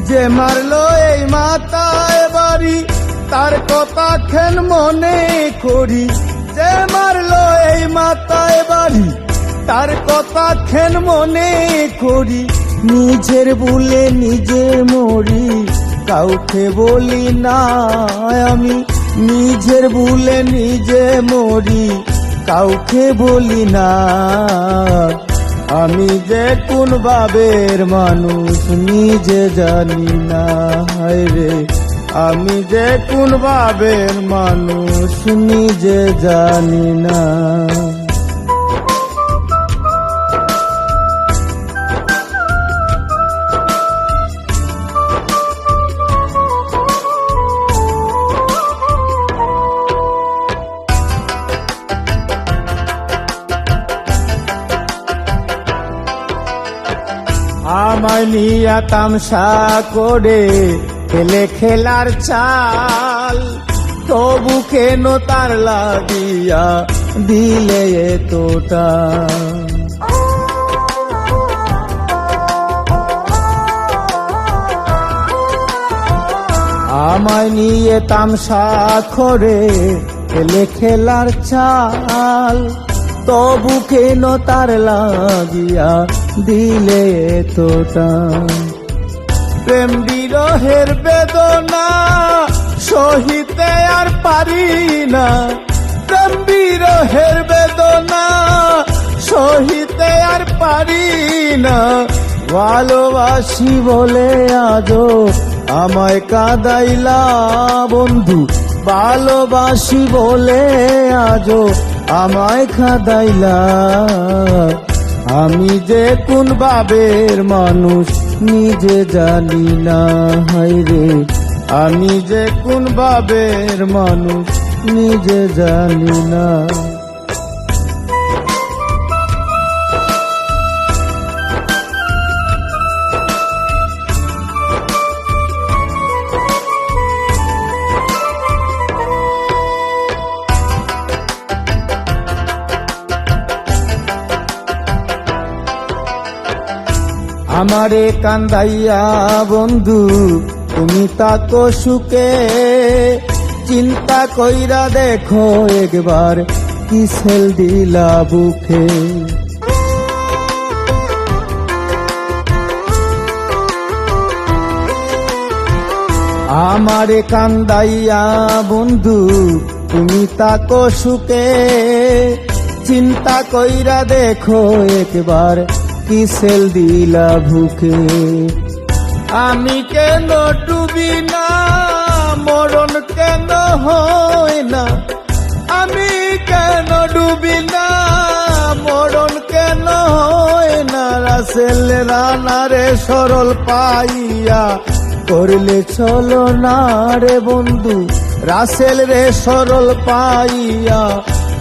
যে মারলো এই মাথায় বাড়ি তার কথা খেন মনে করি। যে মারলো এই মাথায় বাড়ি তার কথা খেন মনে করি। নিজের ভুলে নিজে মরি কাউকে বলি না আমি। নিজের ভুলে নিজে মরি কাউকে বলি না। আমি যে কোন ভাবের মানুষ নিজে জানি না। হায় রে আমি যে কোন ভাবের মানুষ নিজে জানি না। আমায় নিয়া তামসা করে খেলে খেলার চাল, তবু কেন তার লাগিয়া দিলে এতটা। আমায় নিয়ে তামসা করে খেলে খেলার চাল, তবু কেন তার লাগিয়া দিলে এতটা। প্রেম বিরহের বেদনা সহিতে আর পারি না। প্রেম বিরহের বেদনা সহিতে আর পারি না। ভালোবাসি বলে আজো আমায় কাঁদাইলা বন্ধু। ভালোবাসি বলে আজো আমায় কাঁদাইলা। আমি যে কোন ভাবের মানুষ নিজে জানি না। হায় রে আমি যে কোন ভাবের মানুষ নিজে জানি না। আমারে কান্দাইয়া বন্ধু তুমি তাকো সুখে। চিন্তা কইরা দেখো একবার কি সেল দিলা বুকে। আমারে কান্দাইয়া বন্ধু তুমি তাকো সুখে। চিন্তা কইরা দেখো একবার কি সেল দিলা ভুকে। আমি কেন ডুবি না মরণ কেন হয় না। আমি কেন ডুবি না মরণ কেন হয় না। রাসেল রানারে সরল পাইয়া করলে চলো না রে বন্ধু। রাসেল রে সরল পাইয়া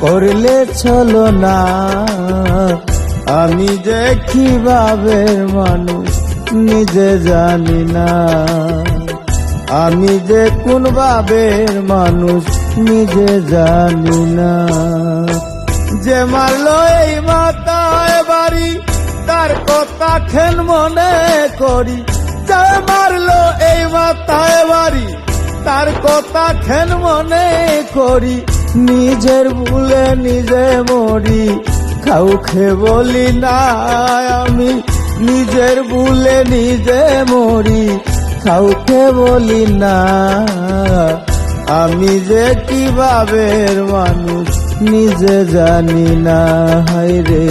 করলে চলো না। আমি যে কি ভাবের মানুষ নিজে জানি না। আমি যে কোন ভাবের মানুষ নিজে জানি না। যে মারলো এই মাথায় বাড়ি তার কথা খেন মনে করি। যে মারলো এই মাথায় বাড়ি তার কথা খেন মনে করি। নিজের ভুলে নিজে মরি কাউকে বলি না আমি। নিজের ভুলে নিজে মরি কাউকে বলি না। আমি যে কি ভাবের মানুষ নিজে জানি না। হায় রে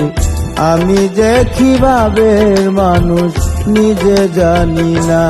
আমি যে কি ভাবের মানুষ নিজে জানি না।